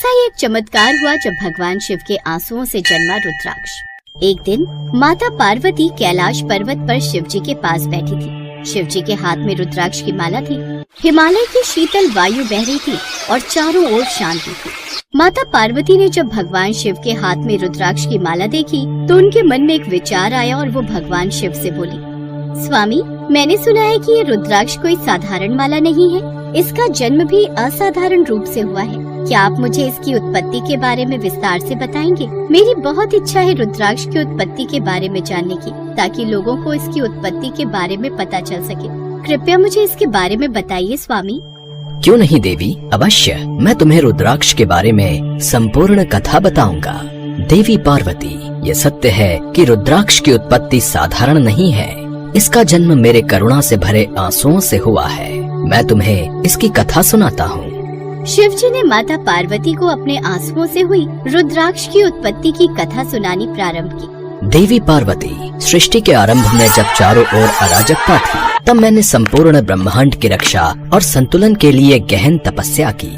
ऐसा ही एक चमत्कार हुआ जब भगवान शिव के आंसुओं से जन्मा रुद्राक्ष। एक दिन माता पार्वती कैलाश पर्वत पर शिव जी के पास बैठी थी। शिव जी के हाथ में रुद्राक्ष की माला थी। हिमालय की शीतल वायु बह रही थी और चारों ओर शांति थी। माता पार्वती ने जब भगवान शिव के हाथ में रुद्राक्ष की माला देखी तो उनके मन में एक विचार आया और वो भगवान शिव से बोली, स्वामी, मैंने सुना है कि ये रुद्राक्ष कोई साधारण माला नहीं है, इसका जन्म भी असाधारण रूप से हुआ है। क्या आप मुझे इसकी उत्पत्ति के बारे में विस्तार से बताएंगे? मेरी बहुत इच्छा है रुद्राक्ष की उत्पत्ति के बारे में जानने की, ताकि लोगों को इसकी उत्पत्ति के बारे में पता चल सके। कृपया मुझे इसके बारे में बताइए स्वामी। क्यों नहीं देवी, अवश्य मैं तुम्हें रुद्राक्ष के बारे में संपूर्ण कथा बताऊंगा। देवी पार्वती, ये सत्य है कि रुद्राक्ष की उत्पत्ति साधारण नहीं है। इसका जन्म मेरे करुणा से भरे आंसुओं से हुआ है। मैं तुम्हें इसकी कथा सुनाता हूँ। शिव जी ने माता पार्वती को अपने आंसुओं से हुई रुद्राक्ष की उत्पत्ति की कथा सुनानी प्रारंभ की। देवी पार्वती, सृष्टि के आरंभ में जब चारों ओर अराजकता थी, तब मैंने संपूर्ण ब्रह्मांड की रक्षा और संतुलन के लिए गहन तपस्या की।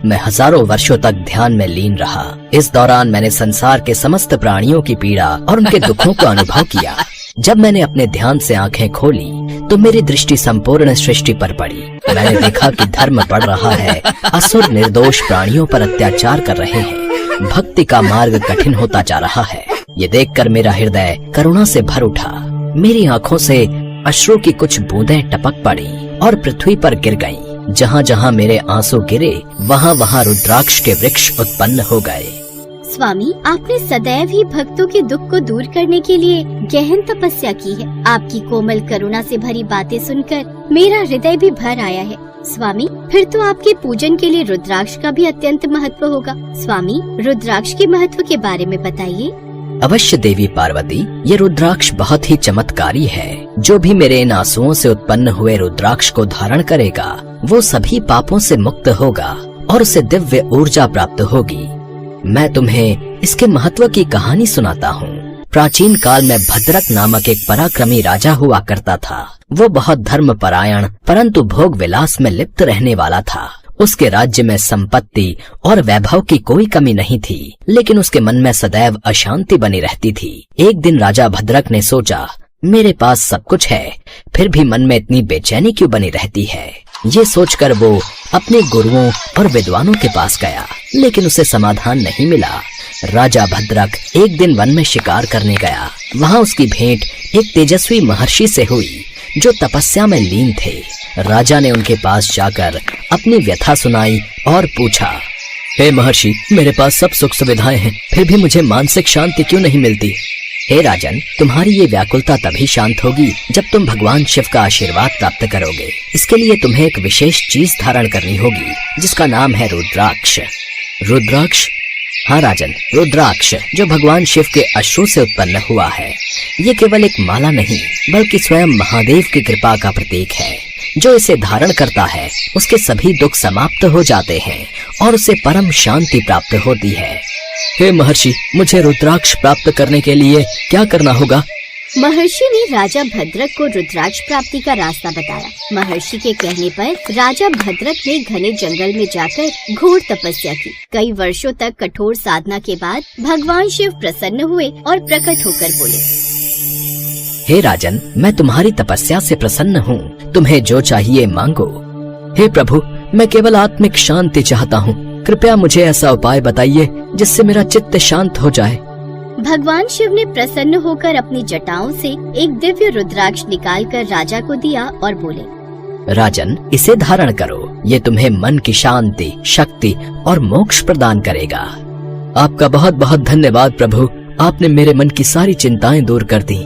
मैं हजारों वर्षों तक ध्यान में लीन रहा। इस दौरान मैंने संसार के समस्त प्राणियों की पीड़ा और उनके दुखों को अनुभव किया। जब मैंने अपने ध्यान से आंखें खोली तो मेरी दृष्टि संपूर्ण सृष्टि पर पड़ी। मैंने देखा कि धर्म बढ़ रहा है, असुर निर्दोष प्राणियों पर अत्याचार कर रहे हैं, भक्ति का मार्ग कठिन होता जा रहा है। ये देखकर मेरा हृदय करुणा से भर उठा। मेरी आंखों से अश्रु की कुछ बूंदें टपक पड़ी और पृथ्वी पर गिर गईं। जहाँ जहाँ मेरे आंसू गिरे वहाँ वहाँ रुद्राक्ष के वृक्ष उत्पन्न हो गए। स्वामी, आपने सदैव ही भक्तों के दुख को दूर करने के लिए गहन तपस्या की है। आपकी कोमल करुणा से भरी बातें सुनकर मेरा हृदय भी भर आया है। स्वामी, फिर तो आपके पूजन के लिए रुद्राक्ष का भी अत्यंत महत्व होगा। स्वामी, रुद्राक्ष के महत्व के बारे में बताइए। अवश्य देवी पार्वती, ये रुद्राक्ष बहुत ही चमत्कारी है। जो भी मेरे इन आंसुओं से उत्पन्न हुए रुद्राक्ष को धारण करेगा वो सभी पापों से मुक्त होगा और उसे दिव्य ऊर्जा प्राप्त होगी। मैं तुम्हें इसके महत्व की कहानी सुनाता हूँ। प्राचीन काल में भद्रक नामक एक पराक्रमी राजा हुआ करता था। वो बहुत धर्मपरायण परंतु भोग विलास में लिप्त रहने वाला था। उसके राज्य में संपत्ति और वैभव की कोई कमी नहीं थी, लेकिन उसके मन में सदैव अशांति बनी रहती थी। एक दिन राजा भद्रक ने सोचा, मेरे पास सब कुछ है, फिर भी मन में इतनी बेचैनी क्यों बनी रहती है। ये सोचकर वो अपने गुरुओं और विद्वानों के पास गया, लेकिन उसे समाधान नहीं मिला। राजा भद्रक एक दिन वन में शिकार करने गया। वहाँ उसकी भेंट एक तेजस्वी महर्षि से हुई जो तपस्या में लीन थे। राजा ने उनके पास जाकर अपनी व्यथा सुनाई और पूछा, हे महर्षि, मेरे पास सब सुख सुविधाएं हैं, फिर भी मुझे मानसिक शांति क्यों नहीं मिलती। हे राजन, तुम्हारी ये व्याकुलता तभी शांत होगी जब तुम भगवान शिव का आशीर्वाद प्राप्त करोगे। इसके लिए तुम्हें एक विशेष चीज धारण करनी होगी जिसका नाम है रुद्राक्ष। रुद्राक्ष? हाँ राजन, रुद्राक्ष जो भगवान शिव के अश्रु से उत्पन्न हुआ है। ये केवल एक माला नहीं बल्कि स्वयं महादेव की कृपा का प्रतीक है। जो इसे धारण करता है उसके सभी दुख समाप्त हो जाते हैं और उसे परम शांति प्राप्त होती है। हे महर्षि, मुझे रुद्राक्ष प्राप्त करने के लिए क्या करना होगा? महर्षि ने राजा भद्रक को रुद्राक्ष प्राप्ति का रास्ता बताया। महर्षि के कहने पर राजा भद्रक ने घने जंगल में जाकर घोर तपस्या की। कई वर्षों तक कठोर साधना के बाद भगवान शिव प्रसन्न हुए और प्रकट होकर बोले, हे राजन, मैं तुम्हारी तपस्या से प्रसन्न हूँ। तुम्हें जो चाहिए मांगो। हे प्रभु, मैं केवल आत्मिक शांति चाहता हूँ। कृपया मुझे ऐसा उपाय बताइए जिससे मेरा चित्त शांत हो जाए। भगवान शिव ने प्रसन्न होकर अपनी जटाओं से एक दिव्य रुद्राक्ष निकालकर राजा को दिया और बोले, राजन, इसे धारण करो। ये तुम्हें मन की शांति, शक्ति और मोक्ष प्रदान करेगा। आपका बहुत बहुत धन्यवाद प्रभु, आपने मेरे मन की सारी चिंताएं दूर कर दी।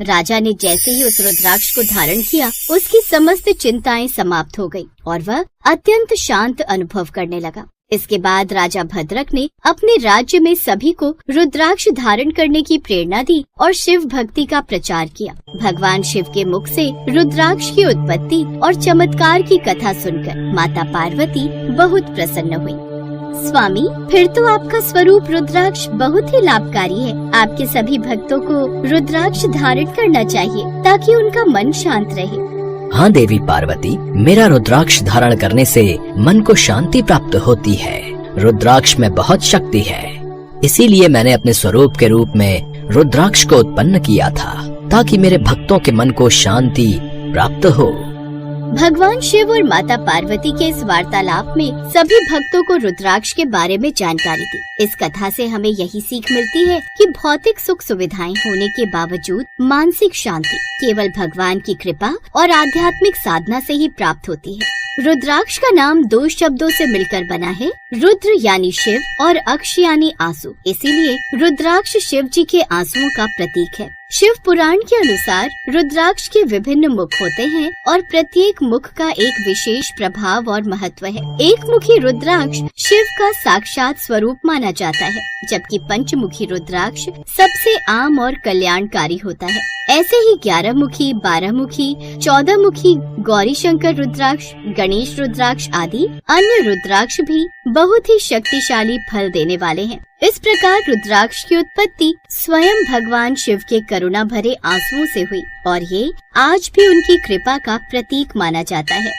राजा ने जैसे ही उस रुद्राक्ष को धारण किया, उसकी समस्त चिंताएं समाप्त हो गई और वह अत्यंत शांत अनुभव करने लगा। इसके बाद राजा भद्रक ने अपने राज्य में सभी को रुद्राक्ष धारण करने की प्रेरणा दी और शिव भक्ति का प्रचार किया। भगवान शिव के मुख से रुद्राक्ष की उत्पत्ति और चमत्कार की कथा सुनकर माता पार्वती बहुत प्रसन्न हुई। स्वामी, फिर तो आपका स्वरूप रुद्राक्ष बहुत ही लाभकारी है। आपके सभी भक्तों को रुद्राक्ष धारण करना चाहिए ताकि उनका मन शांत रहे। हाँ देवी पार्वती, मेरा रुद्राक्ष धारण करने से मन को शांति प्राप्त होती है। रुद्राक्ष में बहुत शक्ति है, इसीलिए मैंने अपने स्वरूप के रूप में रुद्राक्ष को उत्पन्न किया था, ताकि मेरे भक्तों के मन को शांति प्राप्त हो। भगवान शिव और माता पार्वती के इस वार्तालाप में सभी भक्तों को रुद्राक्ष के बारे में जानकारी दी। इस कथा से हमें यही सीख मिलती है कि भौतिक सुख सुविधाएं होने के बावजूद मानसिक शांति केवल भगवान की कृपा और आध्यात्मिक साधना से ही प्राप्त होती है। रुद्राक्ष का नाम 2 शब्दों से मिलकर बना है, रुद्र यानी शिव और अक्ष यानी आंसू। इसीलिए रुद्राक्ष शिव जी के आंसुओं का प्रतीक है। शिव पुराण के अनुसार रुद्राक्ष के विभिन्न मुख होते हैं और प्रत्येक मुख का एक विशेष प्रभाव और महत्व है। एक मुखी रुद्राक्ष शिव का साक्षात स्वरूप माना जाता है, जबकि पंचमुखी रुद्राक्ष सबसे आम और कल्याणकारी होता है। ऐसे ही 11 मुखी, 12 मुखी, 14 मुखी गौरी शंकर रुद्राक्ष, गणेश रुद्राक्ष आदि अन्य रुद्राक्ष भी बहुत ही शक्तिशाली फल देने वाले हैं। इस प्रकार रुद्राक्ष की उत्पत्ति स्वयं भगवान शिव के करुणा भरे आंसुओं से हुई और ये आज भी उनकी कृपा का प्रतीक माना जाता है।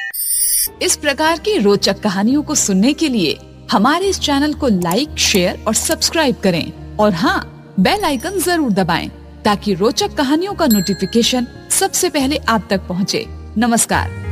इस प्रकार की रोचक कहानियों को सुनने के लिए हमारे इस चैनल को लाइक, शेयर और सब्सक्राइब करें और हाँ, बेल आइकन जरूर दबाएं ताकि रोचक कहानियों का नोटिफिकेशन सबसे पहले आप तक पहुँचे। नमस्कार।